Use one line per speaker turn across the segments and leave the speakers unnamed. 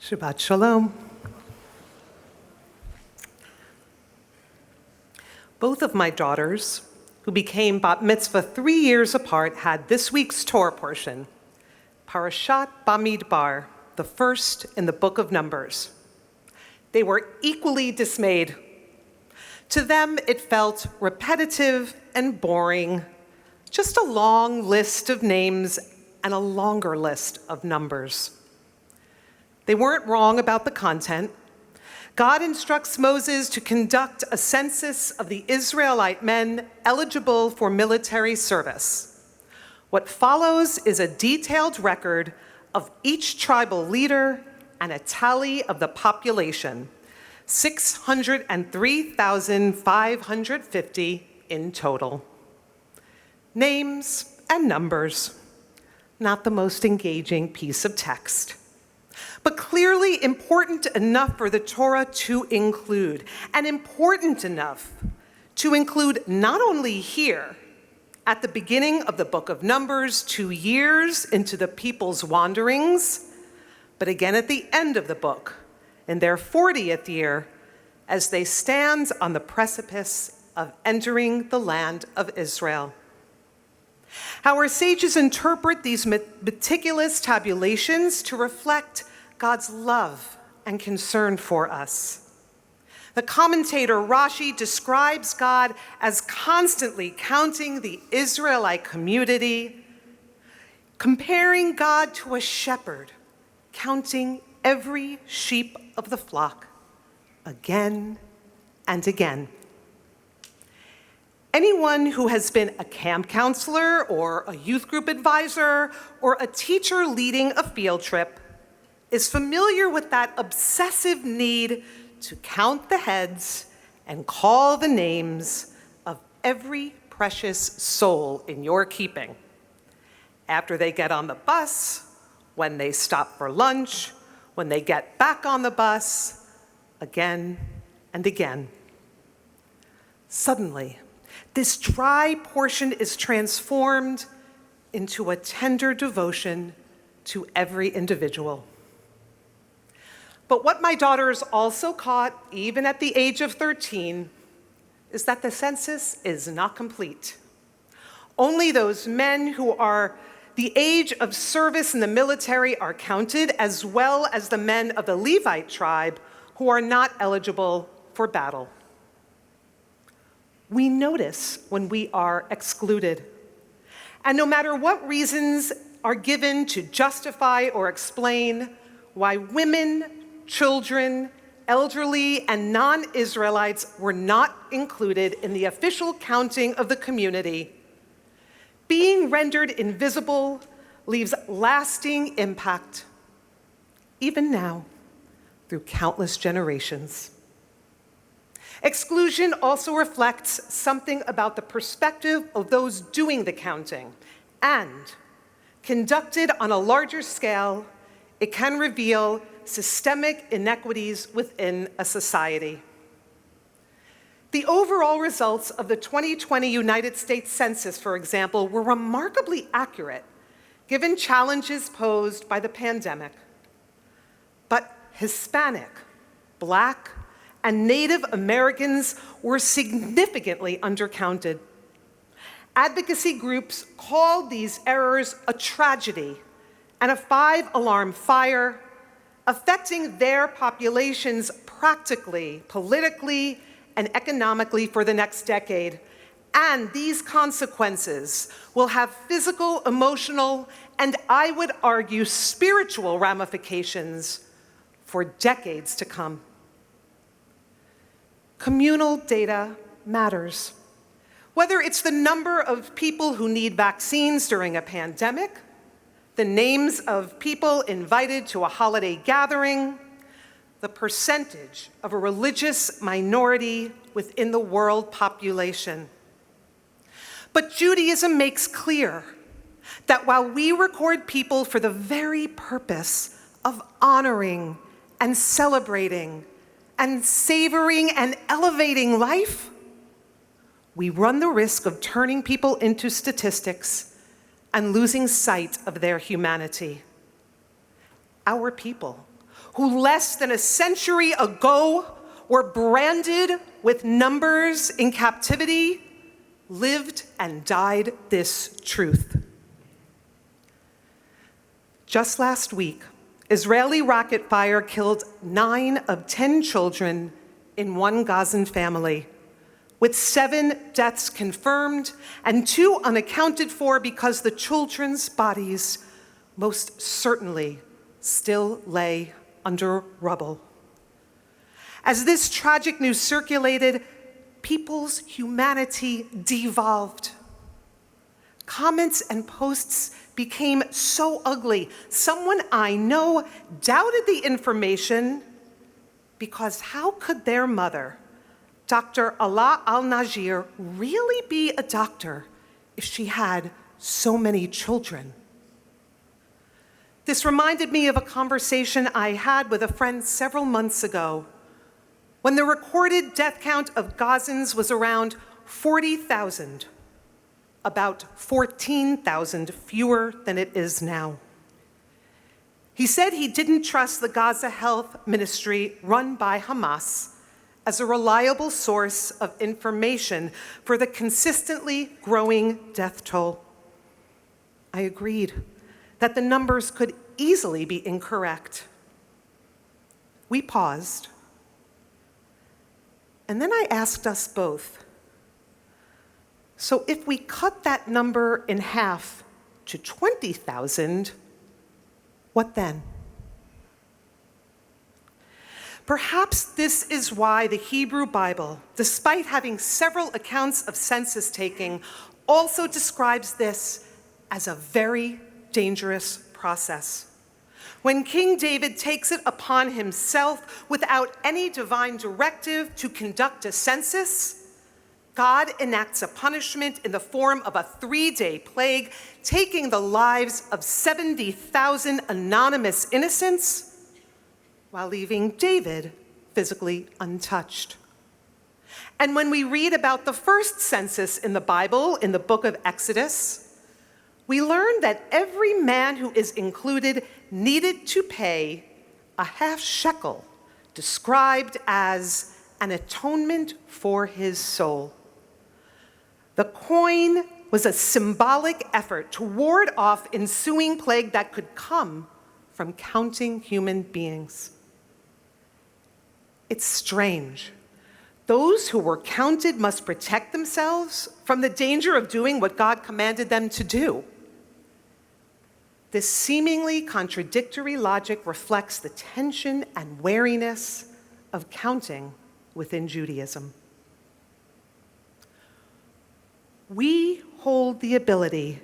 Shabbat Shalom. Both of my daughters, who became bat mitzvah 3 years apart, had this week's Torah portion, Parashat Bamidbar, the first in the book of Numbers. They were equally dismayed. To them, it felt repetitive and boring, just a long list of names and a longer list of numbers. They weren't wrong about the content. God instructs Moses to conduct a census of the Israelite men eligible for military service. What follows is a detailed record of each tribal leader and a tally of the population, 603,550 in total. Names and numbers, not the most engaging piece of text, but clearly important enough for the Torah to include, and important enough to include not only here, at the beginning of the book of Numbers, 2 years into the people's wanderings, but again at the end of the book, in their 40th year, as they stand on the precipice of entering the land of Israel. How our sages interpret these meticulous tabulations to reflect God's love and concern for us. The commentator Rashi describes God as constantly counting the Israelite community, comparing God to a shepherd, counting every sheep of the flock again and again. Anyone who has been a camp counselor or a youth group advisor or a teacher leading a field trip is familiar with that obsessive need to count the heads and call the names of every precious soul in your keeping. After they get on the bus, when they stop for lunch, when they get back on the bus, again and again. Suddenly, this dry portion is transformed into a tender devotion to every individual. But what my daughters also caught, even at the age of 13, is that the census is not complete. Only those men who are the age of service in the military are counted, as well as the men of the Levite tribe who are not eligible for battle. We notice when we are excluded. And no matter what reasons are given to justify or explain why women, children, elderly, and non-Israelites were not included in the official counting of the community, being rendered invisible leaves lasting impact, even now, through countless generations. Exclusion also reflects something about the perspective of those doing the counting, and, conducted on a larger scale, it can reveal systemic inequities within a society. The overall results of the 2020 United States Census, for example, were remarkably accurate, given challenges posed by the pandemic. But Hispanic, Black, and Native Americans were significantly undercounted. Advocacy groups called these errors a tragedy and a 5-alarm fire, affecting their populations practically, politically, and economically for the next decade. And these consequences will have physical, emotional, and I would argue spiritual ramifications for decades to come. Communal data matters. Whether it's the number of people who need vaccines during a pandemic, the names of people invited to a holiday gathering, the percentage of a religious minority within the world population. But Judaism makes clear that while we record people for the very purpose of honoring and celebrating and savoring and elevating life, we run the risk of turning people into statistics and losing sight of their humanity. Our people, who less than a century ago were branded with numbers in captivity, lived and died this truth. Just last week, Israeli rocket fire killed 9 of 10 children in one Gazan family, with 7 deaths confirmed and 2 unaccounted for because the children's bodies most certainly still lay under rubble. As this tragic news circulated, people's humanity devolved. Comments and posts became so ugly. Someone I know doubted the information because how could their mother, Dr. Ala al-Najir, really be a doctor if she had so many children? This reminded me of a conversation I had with a friend several months ago when the recorded death count of Gazans was around 40,000, about 14,000 fewer than it is now. He said he didn't trust the Gaza Health Ministry run by Hamas as a reliable source of information for the consistently growing death toll. I agreed that the numbers could easily be incorrect. We paused, and then I asked us both, so if we cut that number in half to 20,000, what then? Perhaps this is why the Hebrew Bible, despite having several accounts of census taking, also describes this as a very dangerous process. When King David takes it upon himself without any divine directive to conduct a census, God enacts a punishment in the form of a 3-day plague, taking the lives of 70,000 anonymous innocents while leaving David physically untouched. And when we read about the first census in the Bible, in the book of Exodus, we learn that every man who is included needed to pay a half shekel, described as an atonement for his soul. The coin was a symbolic effort to ward off ensuing plague that could come from counting human beings. It's strange. Those who were counted must protect themselves from the danger of doing what God commanded them to do. This seemingly contradictory logic reflects the tension and wariness of counting within Judaism. We hold the ability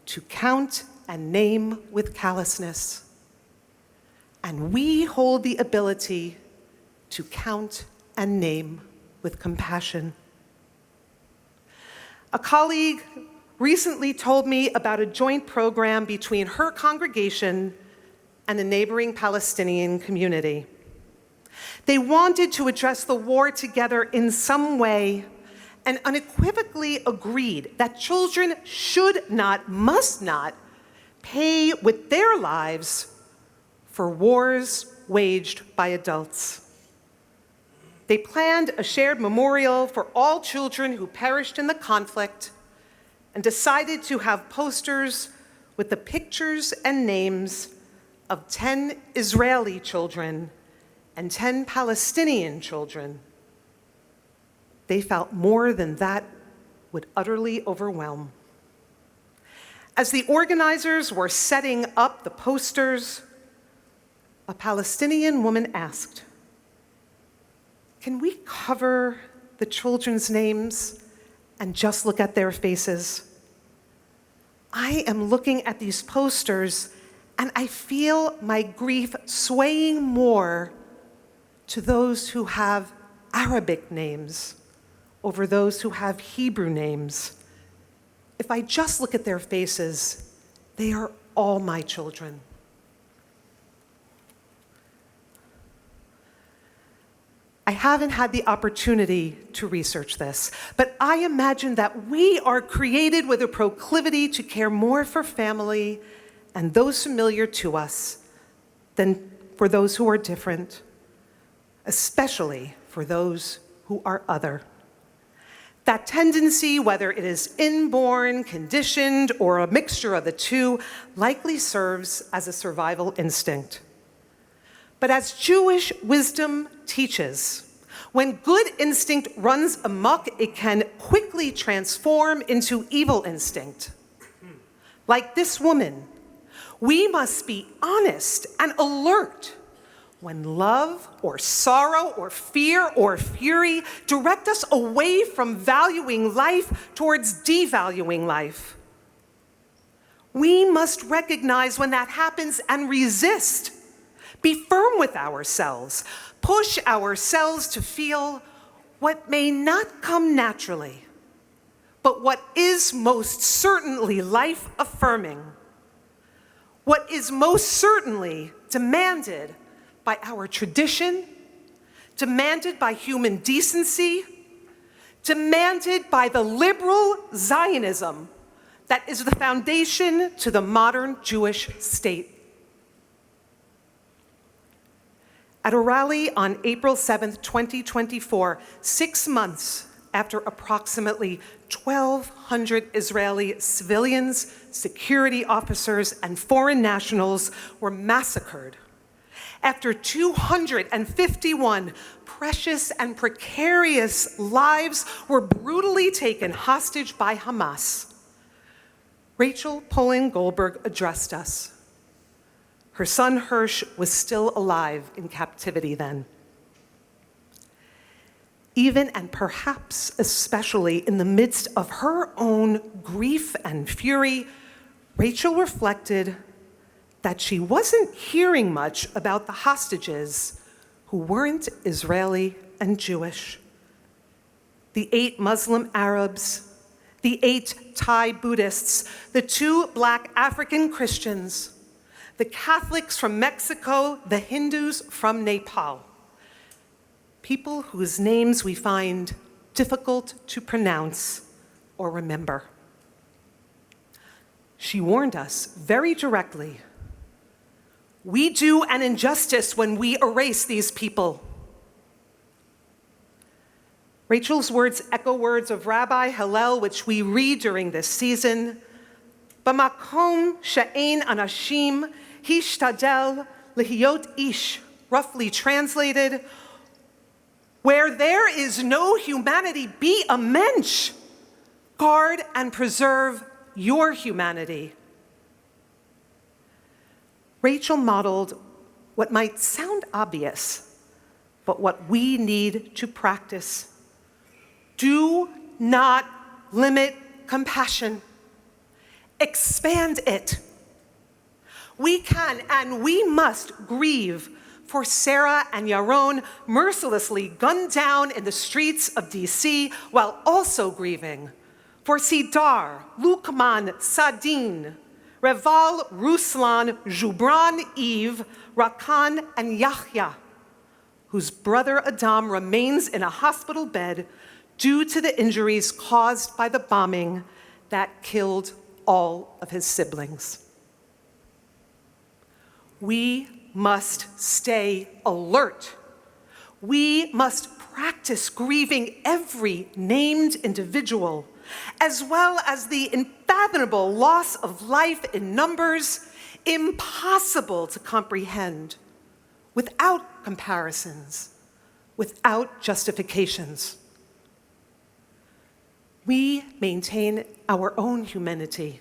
to count and name with callousness, and we hold the ability to count and name with compassion. A colleague recently told me about a joint program between her congregation and the neighboring Palestinian community. They wanted to address the war together in some way and unequivocally agreed that children should not, must not, pay with their lives for wars waged by adults. They planned a shared memorial for all children who perished in the conflict and decided to have posters with the pictures and names of 10 Israeli children and 10 Palestinian children. They felt more than that would utterly overwhelm. As the organizers were setting up the posters, a Palestinian woman asked, "Can we cover the children's names and just look at their faces? I am looking at these posters and I feel my grief swaying more to those who have Arabic names over those who have Hebrew names. If I just look at their faces, they are all my children." I haven't had the opportunity to research this, but I imagine that we are created with a proclivity to care more for family and those familiar to us than for those who are different, especially for those who are other. That tendency, whether it is inborn, conditioned, or a mixture of the two, likely serves as a survival instinct. But as Jewish wisdom teaches, when good instinct runs amok, it can quickly transform into evil instinct. Like this woman, we must be honest and alert when love or sorrow or fear or fury direct us away from valuing life towards devaluing life. We must recognize when that happens and resist. Be firm with ourselves. Push ourselves to feel what may not come naturally, but what is most certainly life-affirming, what is most certainly demanded by our tradition, demanded by human decency, demanded by the liberal Zionism that is the foundation to the modern Jewish state. At a rally on April 7th, 2024, 6 months after approximately 1,200 Israeli civilians, security officers, and foreign nationals were massacred, after 251 precious and precarious lives were brutally taken hostage by Hamas, Rachel Poland Goldberg addressed us. Her son Hirsch was still alive in captivity then. Even and perhaps especially in the midst of her own grief and fury, Rachel reflected that she wasn't hearing much about the hostages who weren't Israeli and Jewish. The 8 Muslim Arabs, the 8 Thai Buddhists, the 2 Black African Christians, the Catholics from Mexico, the Hindus from Nepal. People whose names we find difficult to pronounce or remember. She warned us very directly. We do an injustice when we erase these people. Rachel's words echo words of Rabbi Hillel, which we read during this season. B'makom she'ein anashim hishtadel lihiyot ish, roughly translated, where there is no humanity, be a mensch. Guard and preserve your humanity. Rachel modeled what might sound obvious, but what we need to practice. Do not limit compassion. Expand it. We can and we must grieve for Sarah and Yaron mercilessly gunned down in the streets of DC, while also grieving for Sidar, Lukman, Sadin, Reval, Ruslan, Jubran, Eve, Rakan, and Yahya, whose brother Adam remains in a hospital bed due to the injuries caused by the bombing that killed all of his siblings. We must stay alert. We must practice grieving every named individual, as well as the unfathomable loss of life in numbers impossible to comprehend, without comparisons, without justifications. We maintain our own humanity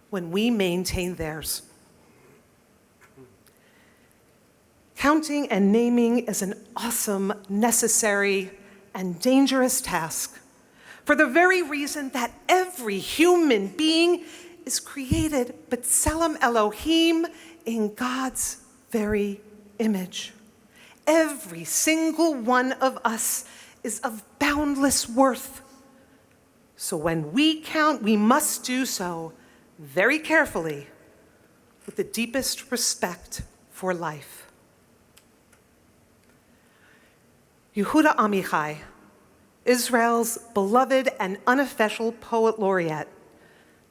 when we maintain theirs. Counting and naming is an awesome, necessary, and dangerous task for the very reason that every human being is created b'tselem Elohim, in God's very image. Every single one of us is of boundless worth. So when we count, we must do so very carefully with the deepest respect for life. Yehuda Amichai, Israel's beloved and unofficial poet laureate,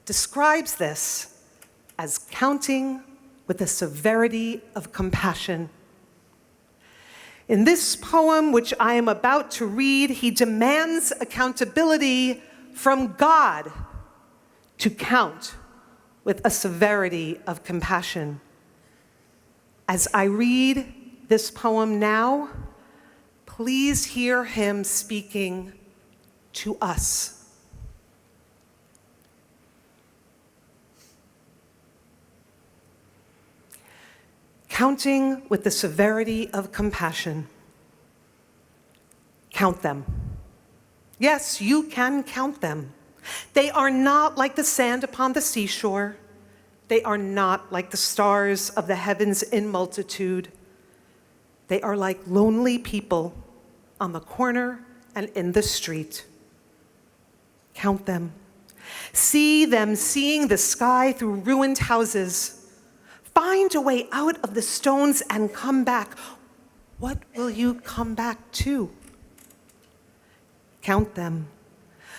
describes this as counting with the severity of compassion. In this poem, which I am about to read, he demands accountability from God to count with a severity of compassion. As I read this poem now, please hear him speaking to us. Counting with the severity of compassion. Count them. Yes, you can count them. They are not like the sand upon the seashore. They are not like the stars of the heavens in multitude. They are like lonely people on the corner and in the street. Count them. See them seeing the sky through ruined houses. Find a way out of the stones and come back. What will you come back to? Count them.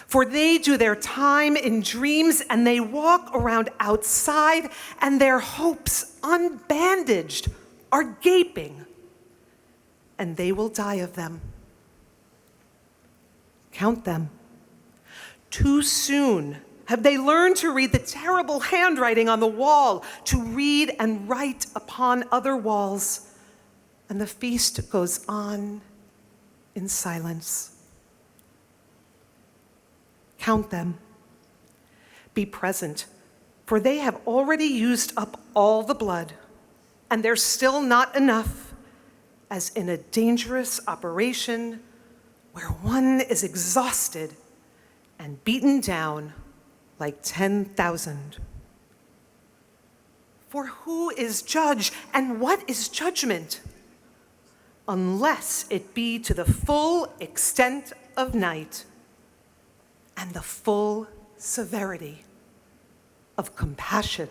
For they do their time in dreams and they walk around outside and their hopes unbandaged are gaping and they will die of them. Count them. Too soon have they learned to read the terrible handwriting on the wall, to read and write upon other walls, and the feast goes on in silence. Count them. Be present, for they have already used up all the blood, and there's still not enough, as in a dangerous operation where one is exhausted and beaten down like 10,000. For who is judge and what is judgment? Unless it be to the full extent of night and the full severity of compassion.